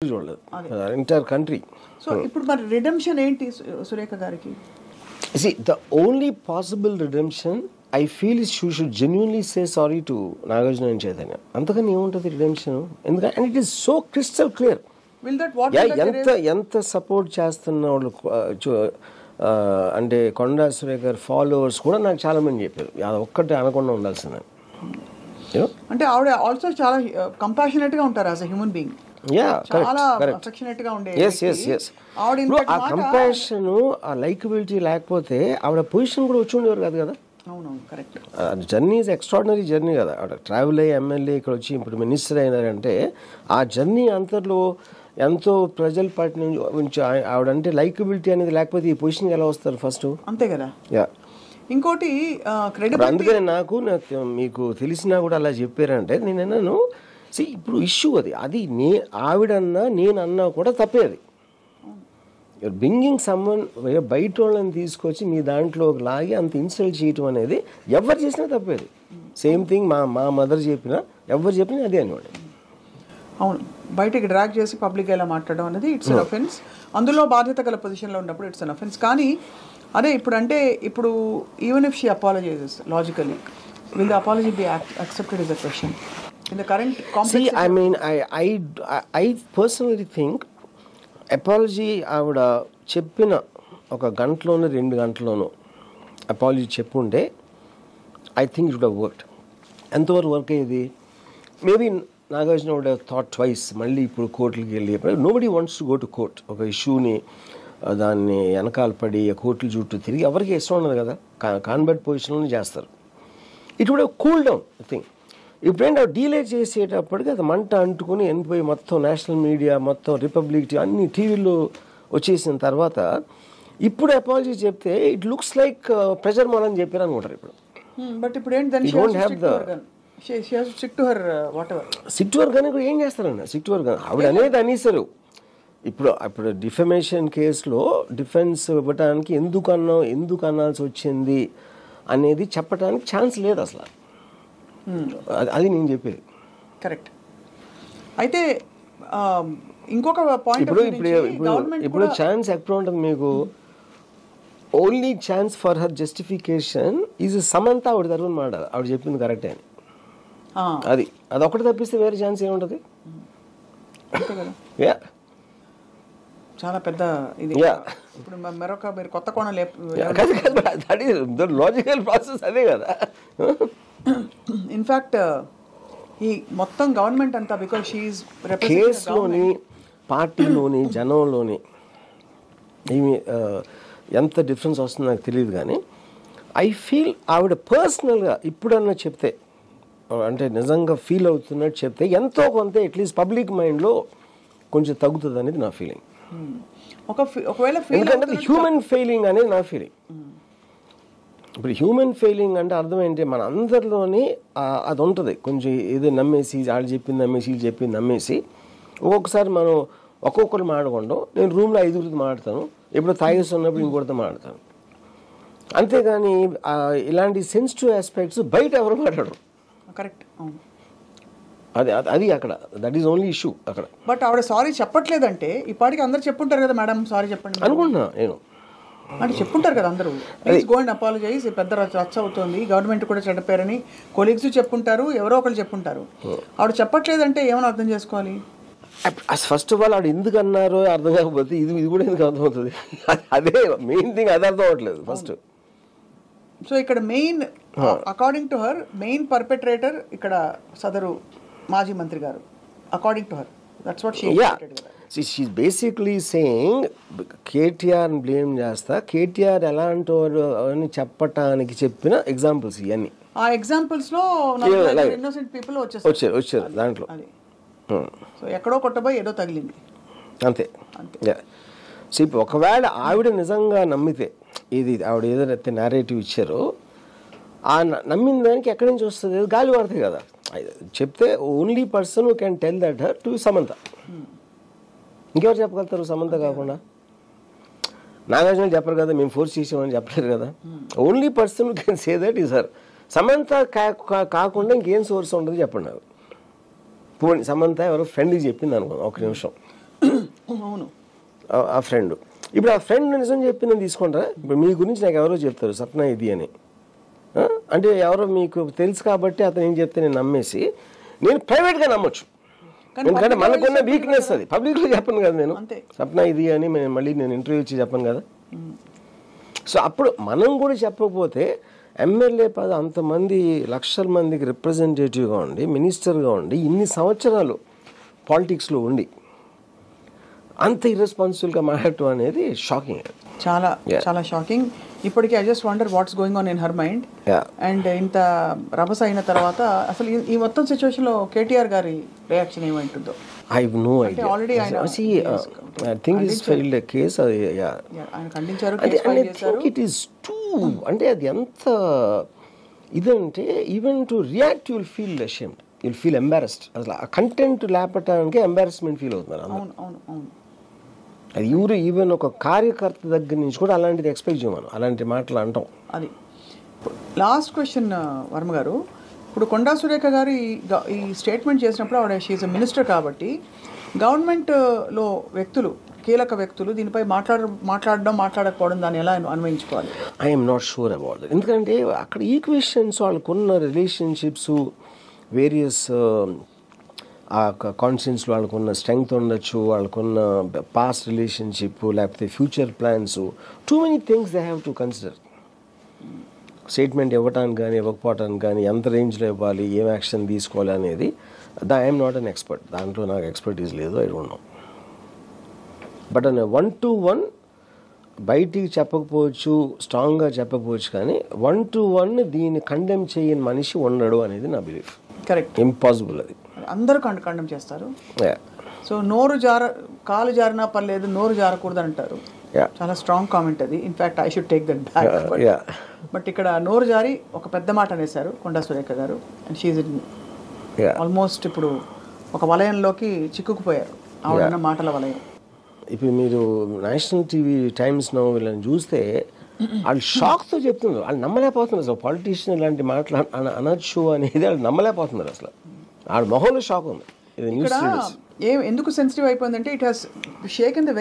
చూడలేదు entire country. So ఇప్పుడు మరి రిడెంప్షన్ ఏంటి సురేఖ గారికి? See, the only possible redemption I feel is she should genuinely say sorry to Nagarjuna and Chaitanya. అంతకని ఏముంటుంది redemption? ఎందుకంటే and it is so crystal clear. Will that what ఎంత support చేస్తున్న వాళ్ళు అంటే కొండా సురేఖ గారి ఫాలోవర్స్ కూడా నాకు చాలా మంది చెప్పారు అది ఒక్కటే అనకుండా ఉండాల్సిందని. అంటే ఆవిడ ఆల్సో చాలా కంపాషనేట్ గా ఉంటారు యాజ్ ఎ హ్యూమన్ బీయింగ్. చాలా అఫెక్షనేట్ గా ఉండే. ఆ కంపాషన్ ఆ లైకబిలిటీ లేకపోతే ఆవిడ పొజిషన్ కూడా వచ్చి ఉండేవారు కాదు కదా. అవునవును, correct. Journey is extraordinary journey కదా. ఆవిడ ట్రావెల్ అయ్యి ఎమ్మెల్యే ఇక్కడ వచ్చి ఇప్పుడు మినిస్టర్ అయినారంటే ఆ జర్నీ అంతలో ఎంతో ప్రజల పార్టీ నుంచి ఆవిడంటే లైకబిలిటీ అనేది లేకపోతే ఈ పొజిషన్కి ఎలా వస్తారు ఫస్ట్? అంతే కదా. ఇంకోటి అందుకని నాకు మీకు తెలిసినా కూడా అలా చెప్పారంటే నేను అన్నాను ఇప్పుడు ఇష్యూ అది ఆవిడన్నా నేనన్నా కూడా తప్పేది. బ్రింగింగ్ సమ్మన్ బయట వాళ్ళని తీసుకొచ్చి మీ దాంట్లో లాగి అంత ఇన్సల్ట్ చేయటం అనేది ఎవరు చేసినా తప్పేది. సేమ్ థింగ్ మా మదర్ చెప్పినా ఎవరు చెప్పినా అదే అనేవాడు. అవును, బయటకి డ్రాగ్ చేసి పబ్లిక్ ఎలా మాట్లాడడం అనేది ఇట్స్ అన్ అఫెన్స్. అందులో బాధ్యత గల పొజిషన్లో ఉన్నప్పుడు ఇట్స్ అన్ అఫెన్స్. కానీ అదే ఇప్పుడు even if she apologises logically, will the apology be accepted is a question in the current complex? See, I mean, I personally think apology ఆవిడ చెప్పిన ఒక గంటలోనూ 2 గంటలోనూ అపాలజీ చెప్పుంటే I think it would have worked. ఎంతవరకు work అయ్యేది? Maybe Nagarjuna would have thought twice. మళ్ళీ ఇప్పుడు కోర్టులకి వెళ్ళి nobody wants to go to court. ఒక ఇష్యూని దాన్ని వెనకాల పడి కోర్టుల చుట్టూ తిరిగి ఎవరికి ఇష్టం ఉండదు కదా. కాన్బర్ట్ పొజిషన్లోనే చేస్తారు. It would have cool down I think. ఇప్పుడేంటి డీలే చేసేటప్పటికి అది మంట అంటుకుని వెళ్ళిపోయి మొత్తం నేషనల్ మీడియా మొత్తం రిపబ్లిక్ అన్ని టీవీల్లో వచ్చేసిన తర్వాత ఇప్పుడు అపాలజీ చెప్తే ఇట్ లుక్స్ లైక్ ప్రెజర్ మోడని చెప్పారు అనుకుంటారు ఇప్పుడు. బట్ ఇప్పుడు ఏంటి సిక్ట్ కానీ కూడా ఏం చేస్తారన్న సిక్ట్ వర్క్ ఆవిడ అనేది అనేసారు. ఇప్పుడు డిఫమేషన్ కేసులో డిఫెన్స్ ఇవ్వడానికి ఎందుకు అనాల్సి వచ్చింది అనేది చెప్పడానికి ఛాన్స్ లేదు అసలు. అది నేను చెప్పేది కరెక్ట్. అయితే ఇంకొక పాయింట్ ఇప్పుడు ఛాన్స్ ఎక్కడ ఉంటుంది మీకు? Only chance for her justification is Samantha ఆవిడ తరఫున మాట్లాడాలి. ఆవిడ చెప్పింది కరెక్టే అని. అది ఒకటి తప్పిస్తే వేరే ఛాన్స్ ఏముంటుంది? చాలా పెద్ద ఇది. ఇప్పుడు మరొక మీరు కొత్త కోణం లాజికల్ ప్రాసెస్ అదే కదా. ఇన్ఫ్యాక్ట్ ఈ మొత్తం గవర్నమెంట్ అంతా బికాజ్ షీఈస్ కేసులోని పార్టీలోని జనంలోని ఏమి ఎంత డిఫరెన్స్ వస్తుందో నాకు తెలియదు. కానీ ఐ ఫీల్ ఆవిడ పర్సనల్గా ఇప్పుడన్నా చెప్తే అంటే నిజంగా ఫీల్ అవుతున్నట్టు చెప్తే ఎంతో కొంత అట్లీస్ట్ పబ్లిక్ మైండ్లో కొంచెం తగ్గుతుంది అనేది నా ఫీలింగ్. ఒకవేళ ఎందుకంటే హ్యూమన్ ఫెయిలింగ్ అనేది నా ఫీలింగ్. ఇప్పుడు హ్యూమన్ ఫెయిలింగ్ అంటే అర్థం ఏంటి? మన అందరిలోని అది ఉంటుంది. కొంచెం ఏదో నమ్మేసి వాళ్ళు చెప్పింది నమ్మేసి వీళ్ళు చెప్పింది నమ్మేసి ఒక్కొక్కసారి మనం ఒక్కొక్కరు మాట్లాడకుండా నేను రూమ్లో 5గురితో మాట్లాడతాను, ఎప్పుడు తాగేస్తున్నప్పుడు ఇంకొకరితో మాట్లాడతాను. అంతేగాని ఇలాంటి సెన్సిటివ్ ఆస్పెక్ట్స్ బయట ఎవరు మాట్లాడరు. కరెక్ట్. అది అక్కడ దట్ ఈస్ ఓన్లీ ఇష్యూ అక్కడ. బట్ ఆవిడ సారీ చెప్పట్లేదంటే ఇప్పటికి అందరు చెప్పుంటారు కదా మేడం సారీ చెప్పండి అనుకుంటున్నా నేను. అంటే చెప్పుంటారు కదా అందరూ, ప్లీజ్ గో అండ్ అపాలజైజ్, పెద్ద రచ్చ అవుతుంది, గవర్నమెంట్ కూడా చెడ్డపేరని కొలీగ్స్ చెప్పుంటారు, ఎవరో ఒకరు చెప్పుంటారు. ఆవిడ చెప్పట్లేదంటే ఏమైనా అర్థం చేసుకోవాలి? ఫస్ట్ ఆఫ్ ఆల్ ఆవిడ ఎందుకు అన్నారో అర్థం కాకపోతే ఇది కూడా ఎందుకు అర్థమవుతుంది? అదే మెయిన్ థింగ్, అది అర్థం అవ్వట్లేదు ఫస్ట్. సో ఇక్కడ main according to her main perpetrator ఇక్కడ సదరు మాజీ మంత్రి గారు according to her. That's what she she is basically saying KTR blame చేస్తా, కేటీఆర్ ఎలాంటి వాడు అని చెప్పటానికి చెప్పిన ఎగ్జాంపుల్స్ ఇవన్నీ. ఆ ఎగ్జాంపుల్స్ లో ఇన్నోసెంట్ పీపుల్ వచ్చారు దాంట్లో. సో ఎక్కడో కొట్టబోయి ఏదో తగిలింది అంతే. సో ఇప్పుడు ఒకవేళ ఆవిడ నిజంగా నమ్మితే ఇది ఆవిడ ఏదైతే నేరేటివ్ ఇచ్చారో ఆ నమ్మిన దానికి ఎక్కడి నుంచి వస్తుంది? గాలి పడుతుంది కదా. చెప్తే only person who can tell that her to Samantha. ఇంకెవరు చెప్పగలుగుతారు సమంత కాకుండా? నాగార్జున చెప్పరు కదా, మేము ఫోర్స్ చేసామని చెప్పలేరు కదా. Only person who can say that is her. Samantha కాకుండా ఇంకేం సోర్స్ ఉంటుంది చెప్పండి నాకు. పోనీ సమంత ఎవరో ఫ్రెండ్కి చెప్పింది అనుకో ఒక నిమిషం, అవును, ఆ ఫ్రెండ్. ఇప్పుడు ఆ ఫ్రెండ్ నిజం చెప్పి నేను తీసుకుంటారా? ఇప్పుడు మీ గురించి నాకు ఎవరో చెప్తారు సప్న ఇది అని, అంటే ఎవరో మీకు తెలుసు కాబట్టి అతను ఏం చెప్తే నేను నమ్మేసి నేను ప్రైవేట్గా నమ్మొచ్చు. ఎందుకంటే మనకున్న వీక్నెస్ అది. పబ్లిక్లో చెప్పను కదా నేను సప్న ఇది అని మళ్ళీ నేను ఇంటర్వ్యూ ఇచ్చి చెప్పను కదా. సో అప్పుడు మనం కూడా చెప్పకపోతే ఎమ్మెల్యే పద అంతమంది లక్షల మందికి రిప్రజెంటేటివ్గా ఉండి మినిస్టర్గా ఉండి ఇన్ని సంవత్సరాలు పాలిటిక్స్లో ఉండి అంత ఇర్రెస్పాన్సిబుల్గా మాట్లాడటం అనేది షాకింగ్, చాలా చాలా షాకింగ్. ఇప్పటికీ I just wonder what's going on in her mind. And ఇంత రభస అయిన తర్వాత అసలు ఈ మొత్తం సిచ్యువేషన్లో కేటీఆర్ గారి reaction ఏమైంటుందో I have no idea. Already I think it's filed a case. ఆయన ఖండించారు, I think it is too. అంటే అది ఎంత ఇదంటే even to react you'll feel ashamed, you'll feel embarrassed. అసలు ఆ కంటెంట్ లేపటానికి ఎంబారస్మెంట్ ఫీల్ అవుతున్నారు. అవును. అది ఈవెన్ ఒక కార్యకర్త దగ్గర నుంచి కూడా అలాంటిది ఎక్స్పెక్ట్ చేయమను, అలాంటి మాటలు అంటాం. అది లాస్ట్ క్వశ్చన్ వర్మ గారు. ఇప్పుడు కొండా సురేఖ గారు ఈ స్టేట్మెంట్ చేసినప్పుడు ఆవిడ షీఈ్ ఎ మినిస్టర్ కాబట్టి గవర్నమెంట్లో వ్యక్తులు, కీలక వ్యక్తులు దీనిపై మాట్లాడకపోవడం దాన్ని ఎలా అన్వయించుకోవాలి? I'm not sure about that. ఎందుకంటే అక్కడ ఈక్వేషన్స్ వాళ్ళకున్న రిలేషన్షిప్స్ వేరియస్ ఆ కాన్స్టిట్యూన్సీలో వాళ్ళకున్న స్ట్రెంగ్త్ ఉండొచ్చు, వాళ్ళకున్న పాస్ట్ రిలేషన్షిప్ లేకపోతే future plans, too many things they have to consider. Statement ఇవ్వటానికి కానీ ఇవ్వకపోవటానికి కానీ ఎంత రేంజ్లో ఇవ్వాలి, ఏం యాక్షన్ తీసుకోవాలి అనేది ఐఎమ్ నాట్ అన్ ఎక్స్పర్ట్. దాంట్లో నాకు ఎక్స్పర్టీస్ లేదు, I don't know. But an 1-to-1 బయటికి చెప్పకపోవచ్చు, స్ట్రాంగ్గా చెప్పకపోవచ్చు, కానీ 1-to-1 దీన్ని కండెమ్ చేయని మనిషి ఉండడు అనేది నా బిలీఫ్. కరెక్ట్, ఇంపాసిబుల్ అది. అందరూ కండెమ్ చేస్తారు. సో కాలు జారినా పర్లేదు, నోరు జారకూడదు అంటారు. చాలా స్ట్రాంగ్ కామెంట్ అది. In fact I should take that back. But ఇక్కడ నోరు జారి ఒక పెద్ద మాట అనేసారు కొండా సురేఖ గారు. అండ్ షీఈ్ ఆల్మోస్ట్ ఇప్పుడు ఒక వలయంలోకి చిక్కుకుపోయారు, ఆవిడ మాటల వలయం. ఇప్పుడు మీరు నేషనల్ టీవీ టైమ్స్ నో వీళ్ళని చూస్తే వాళ్ళు షాక్తో చెప్తున్నారు, వాళ్ళు నమ్మలేకపోతున్నారు. అసలు పాలిటీషియన్ ఇలాంటి మాటలు అనొచ్చు అనేది వాళ్ళు నమ్మలేకపోతున్నారు. అసలు వాళ్ళ మొహంలో షాక్ ఉంది. ఎందుకు సెన్సిటివ్ అయిపోయిందంటే ఇట్ హాస్ షేకెన్ ద